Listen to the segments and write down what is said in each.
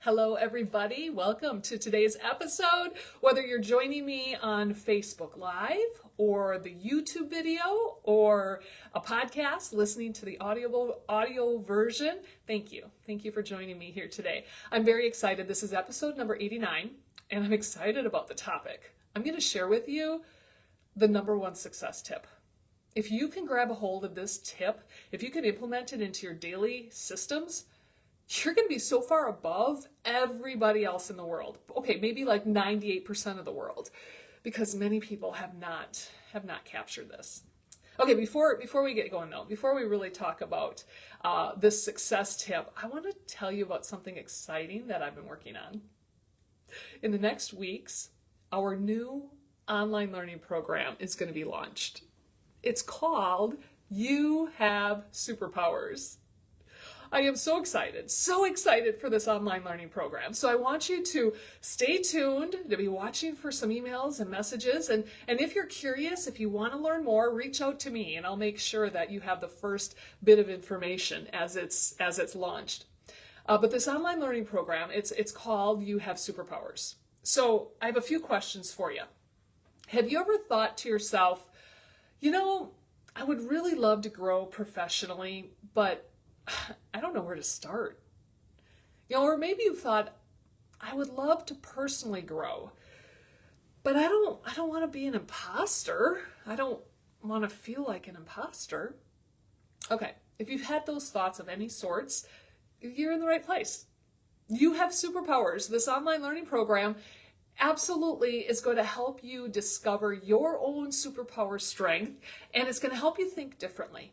Hello, everybody. Welcome to today's episode. Whether you're joining me on Facebook Live or the YouTube video or a podcast, listening to the audio version, thank you. Thank you for joining me here today. I'm very excited. This is episode number 89, and I'm excited about the topic. I'm going to share with you the number one success tip. If you can grab a hold of this tip, if you can implement it into your daily systems, you're going to be so far above everybody else in the world. Okay, maybe like 98% of the world, because many people have not captured this. Okay, before we get going though, before we really talk about this success tip, I want to tell you about something exciting that I've been working on. In the next weeks, our new online learning program is going to be launched. It's called You Have Superpowers. I am so excited for this online learning program. So I want you to stay tuned, to be watching for some emails and messages. And if you're curious, if you want to learn more, reach out to me and I'll make sure that you have the first bit of information as it's launched. But this online learning program, it's called You Have Superpowers. So I have a few questions for you. Have you ever thought to yourself, I would really love to grow professionally, but I don't know where to start. Or maybe you thought, I would love to personally grow, but I don't want to be an imposter. I don't want to feel like an imposter. Okay, if you've had those thoughts of any sorts, you're in the right place. You Have Superpowers. This online learning program absolutely is going to help you discover your own superpower strength, and it's going to help you think differently.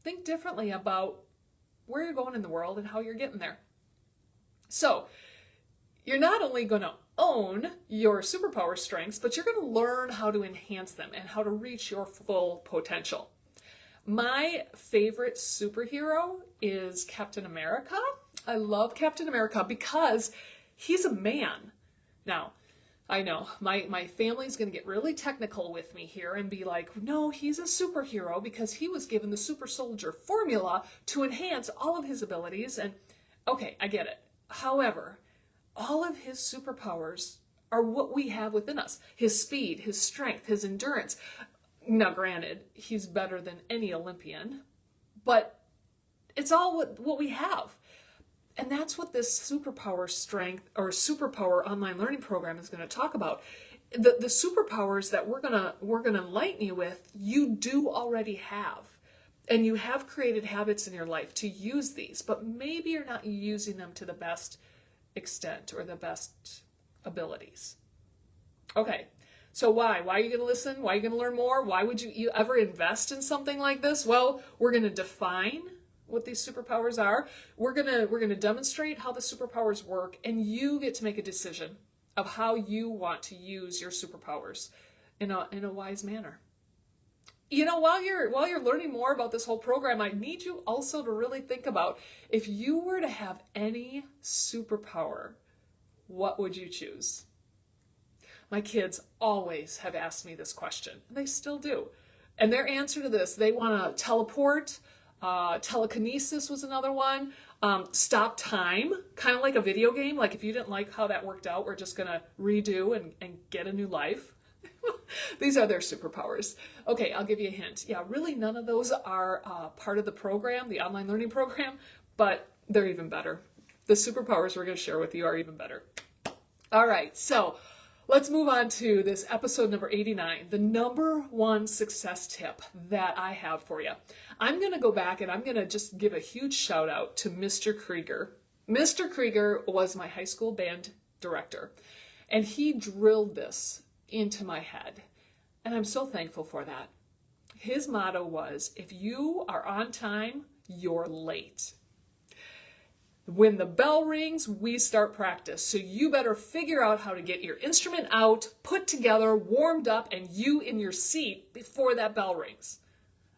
Think differently about where you're going in the world and how you're getting there. So you're not only going to own your superpower strengths, but you're going to learn how to enhance them and how to reach your full potential. My favorite superhero is Captain America. I love Captain America because he's a man. Now, I know my family's going to get really technical with me here and be like, no, he's a superhero because he was given the super soldier formula to enhance all of his abilities. And okay, I get it. However, all of his superpowers are what we have within us. His speed, his strength, his endurance. Now, granted, he's better than any Olympian, but it's all what we have. And that's what this superpower strength or superpower online learning program is going to talk about. The superpowers that we're gonna enlighten you with, you do already have. And you have created habits in your life to use these, but maybe you're not using them to the best extent or the best abilities. Okay, so why? Why are you going to listen? Why are you going to learn more? Why would you ever invest in something like this? Well, we're going to define what these superpowers are. We're gonna demonstrate how the superpowers work, and you get to make a decision of how you want to use your superpowers in a wise manner. While you're learning more about this whole program, I need you also to really think about, if you were to have any superpower, what would you choose? My kids always have asked me this question. They still do. And their answer to this, they want to teleport. Telekinesis was another one. Stop time, kind of like a video game. Like if you didn't like how that worked out, we're just going to redo and get a new life. These are their superpowers. Okay, I'll give you a hint. Yeah, really none of those are part of the program, the online learning program, but they're even better. The superpowers we're going to share with you are even better. All right, so let's move on to this episode number 89, the number one success tip that I have for you. I'm going to go back and I'm going to just give a huge shout out to Mr. Krieger. Mr. Krieger was my high school band director, and he drilled this into my head, and I'm so thankful for that. His motto was, if you are on time, you're late. When the bell rings, we start practice. So you better figure out how to get your instrument out, put together, warmed up, and you in your seat before that bell rings.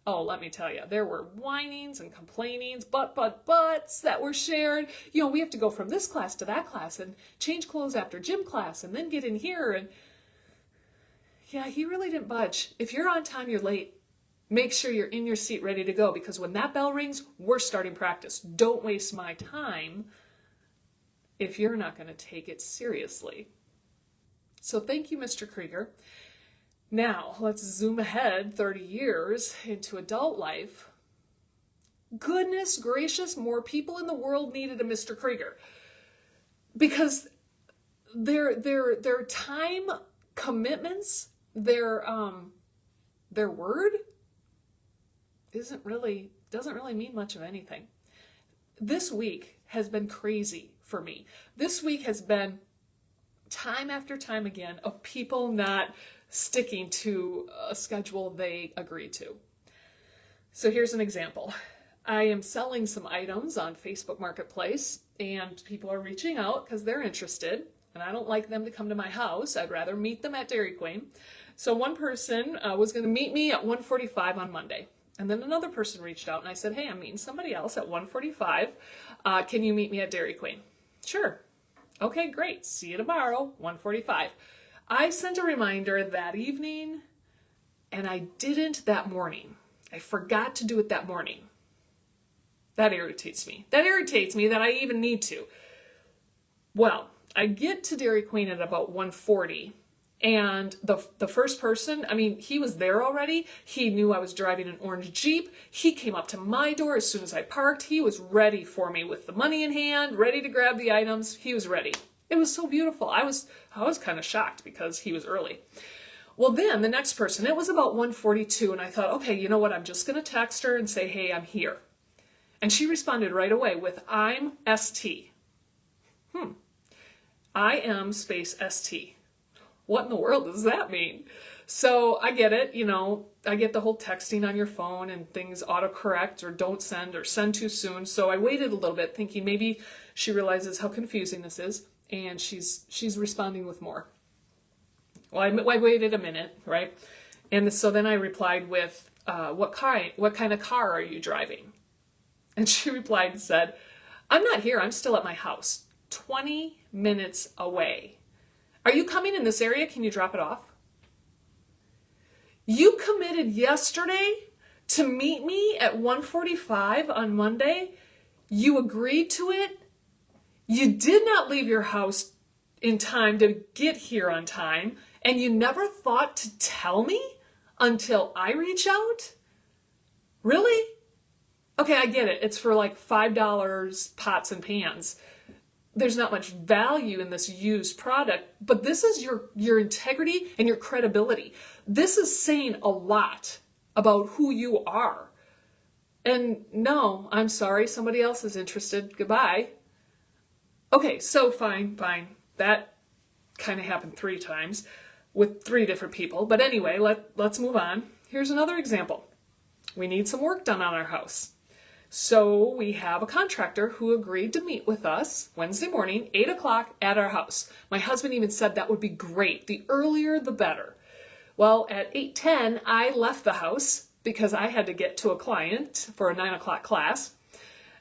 Oh, let me tell you, there were whinings and complainings, buts that were shared. We have to go from this class to that class and change clothes after gym class and then get in here. And yeah, he really didn't budge. If you're on time, you're late. Make sure you're in your seat ready to go, because when that bell rings, we're starting practice. Don't waste my time if you're not going to take it seriously. So thank you, Mr. Krieger. Now, let's zoom ahead 30 years into adult life. Goodness gracious, more people in the world needed a Mr. Krieger. Because their time commitments, their word doesn't really mean much of anything. This week has been crazy for me. This week has been time after time again of people not sticking to a schedule they agreed to. So here's an example. I am selling some items on Facebook Marketplace, and people are reaching out because they're interested, and I don't like them to come to my house. I'd rather meet them at Dairy Queen. So one person was going to meet me at 1:45 on Monday. And then another person reached out and I said, hey, I'm meeting somebody else at 1:45. Can you meet me at Dairy Queen? Sure. Okay, great. See you tomorrow, 1:45. I sent a reminder that evening and I didn't that morning. I forgot to do it that morning. That irritates me. That irritates me that I even need to. Well, I get to Dairy Queen at about 1:40. And the first person, I mean, he was there already. He knew I was driving an orange Jeep. He came up to my door as soon as I parked. He was ready for me with the money in hand, ready to grab the items. He was ready. It was so beautiful. I was kind of shocked because he was early. Well, then the next person, it was about 1:42, and I thought, okay, you know what? I'm just going to text her and say, hey, I'm here. And she responded right away with, I'm ST. I am space ST. What in the world does that mean? So I get it, I get the whole texting on your phone and things autocorrect or don't send or send too soon. So I waited a little bit thinking maybe she realizes how confusing this is and she's responding with more. Well, I waited a minute, right? And so then I replied with, what kind of car are you driving? And she replied and said, I'm not here, I'm still at my house, 20 minutes away. Are you coming in this area? Can you drop it off? You committed yesterday to meet me at 1:45 on Monday. You agreed to it. You did not leave your house in time to get here on time, and you never thought to tell me until I reach out? Really? Okay, I get it. It's for like $5 pots and pans. There's not much value in this used product, but this is your integrity and your credibility. This is saying a lot about who you are. And no, I'm sorry, somebody else is interested. Goodbye. Okay, so fine. That kind of happened 3 times with 3 different people. But anyway, let's move on. Here's another example. We need some work done on our house. So we have a contractor who agreed to meet with us Wednesday morning, 8 o'clock at our house. My husband even said that would be great. The earlier, the better. Well, at 8:10, I left the house because I had to get to a client for a 9 o'clock class.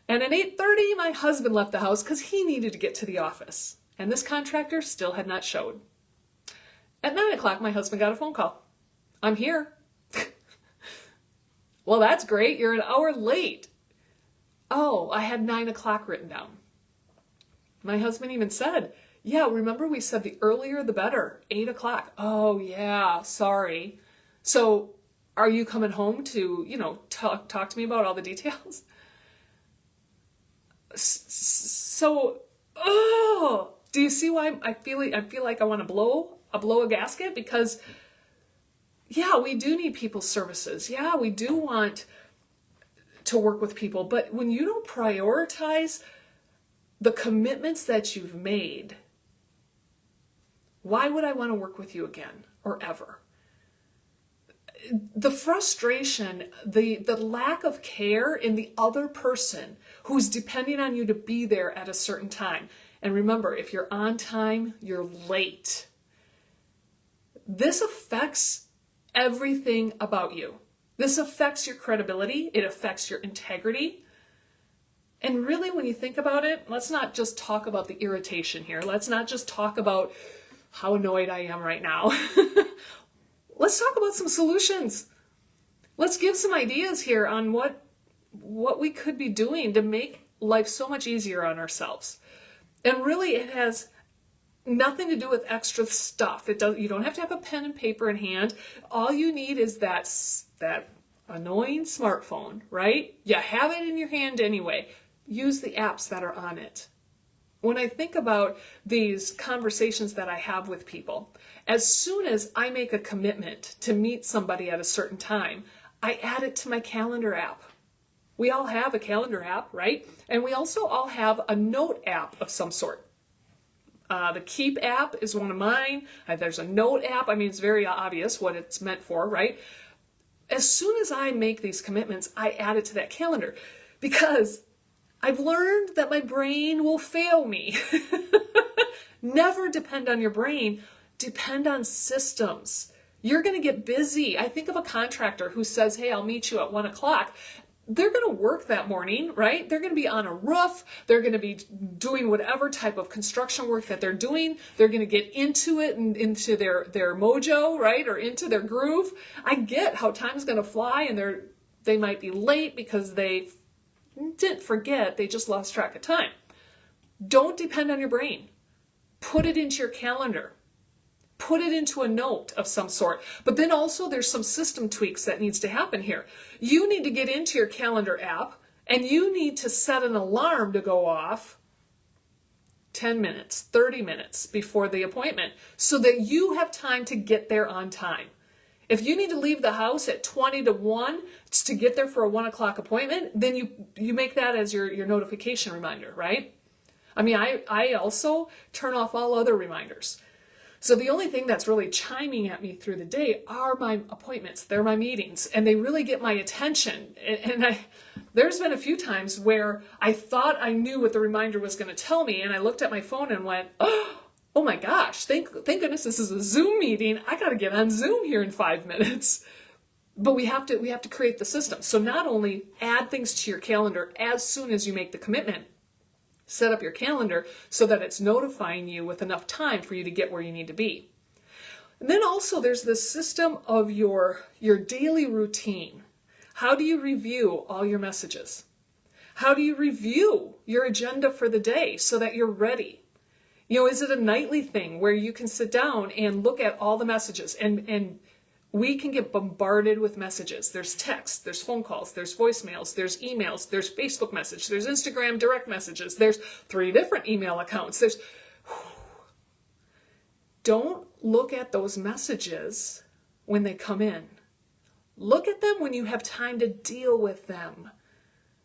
And at 8:30, my husband left the house because he needed to get to the office. And this contractor still had not showed. At 9 o'clock, my husband got a phone call. I'm here. Well, that's great. You're an hour late. Oh, I had 9 o'clock written down. My husband even said, yeah, remember we said the earlier the better, 8 o'clock. Oh, yeah, sorry. So are you coming home to, talk to me about all the details? So, do you see why I feel like I want to blow a gasket? Because, yeah, we do need people's services. Yeah, we do want to work with people, but when you don't prioritize the commitments that you've made, why would I want to work with you again or ever? The frustration, the lack of care in the other person who's depending on you to be there at a certain time. And remember, if you're on time, you're late. This affects everything about you. This affects your credibility. It affects your integrity. And really, when you think about it, let's not just talk about the irritation here. Let's not just talk about how annoyed I am right now. Let's talk about some solutions. Let's give some ideas here on what we could be doing to make life so much easier on ourselves. And really, it has nothing to do with extra stuff. You don't have to have a pen and paper in hand. All you need is that annoying smartphone, right? You have it in your hand anyway. Use the apps that are on it. When I think about these conversations that I have with people, as soon as I make a commitment to meet somebody at a certain time, I add it to my calendar app. We all have a calendar app, right? And we also all have a note app of some sort. The Keep app is one of mine. There's a Note app. I mean, it's very obvious what it's meant for, right? As soon as I make these commitments, I add it to that calendar because I've learned that my brain will fail me. Never depend on your brain. Depend on systems. You're going to get busy. I think of a contractor who says, hey, I'll meet you at 1 o'clock. They're going to work that morning, right? They're going to be on a roof. They're going to be doing whatever type of construction work that they're doing. They're going to get into it and into their mojo, right? Or into their groove. I get how time's going to fly and they might be late because they didn't forget. They just lost track of time. Don't depend on your brain. Put it into your calendar. Put it into a note of some sort. But then also there's some system tweaks that needs to happen here. You need to get into your calendar app and you need to set an alarm to go off 10 minutes, 30 minutes before the appointment so that you have time to get there on time. If you need to leave the house at 20 to 1 to get there for a 1 o'clock appointment, then you make that as your notification reminder, right? I mean, I also turn off all other reminders. So the only thing that's really chiming at me through the day are my appointments. They're my meetings, and they really get my attention. And there's been a few times where I thought I knew what the reminder was going to tell me, and I looked at my phone and went, oh my gosh, thank goodness this is a Zoom meeting. I got to get on Zoom here in 5 minutes. But we have to create the system. So not only add things to your calendar as soon as you make the commitment, set up your calendar so that it's notifying you with enough time for you to get where you need to be. And then also there's this system of your daily routine. How do you review all your messages? How do you review your agenda for the day so that you're ready? You know, is it a nightly thing where you can sit down and look at all the messages and we can get bombarded with messages. There's texts, there's phone calls, there's voicemails, there's emails, there's Facebook message, there's Instagram direct messages, there's 3 different email accounts. Don't look at those messages when they come in. Look at them when you have time to deal with them.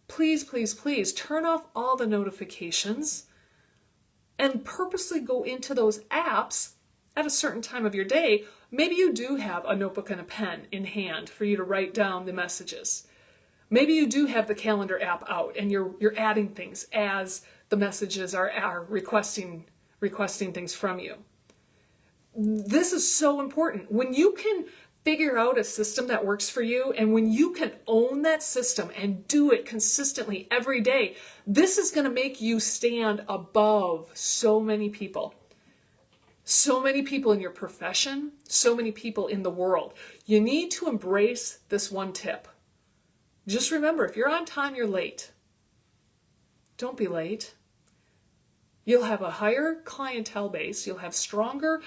Please, please, please turn off all the notifications and purposely go into those apps at a certain time of your day. Maybe you do have a notebook and a pen in hand for you to write down the messages. Maybe you do have the calendar app out and you're adding things as the messages are requesting things from you. This is so important. When you can figure out a system that works for you and when you can own that system and do it consistently every day, this is going to make you stand above so many people. So many people in your profession, so many people in the world. You need to embrace this one tip. Just remember, if you're on time, you're late. Don't be late. You'll have a higher clientele base. You'll have stronger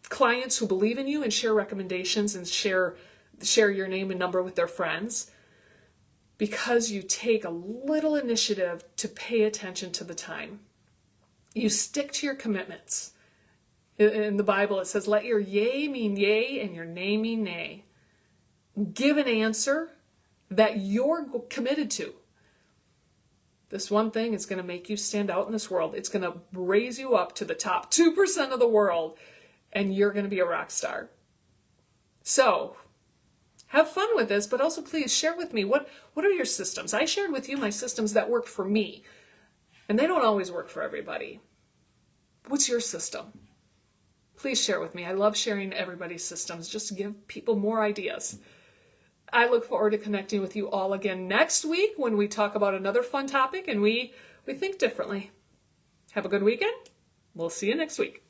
clients who believe in you and share recommendations and share your name and number with their friends because you take a little initiative to pay attention to the time. You stick to your commitments. In the Bible, it says, let your yea mean yea and your nay mean nay. Give an answer that you're committed to. This one thing is going to make you stand out in this world. It's going to raise you up to the top 2% of the world, and you're going to be a rock star. So, have fun with this, but also please share with me, what are your systems? I shared with you my systems that work for me, and they don't always work for everybody. What's your system? Please share with me. I love sharing everybody's systems just to give people more ideas. I look forward to connecting with you all again next week when we talk about another fun topic and we think differently. Have a good weekend. We'll see you next week.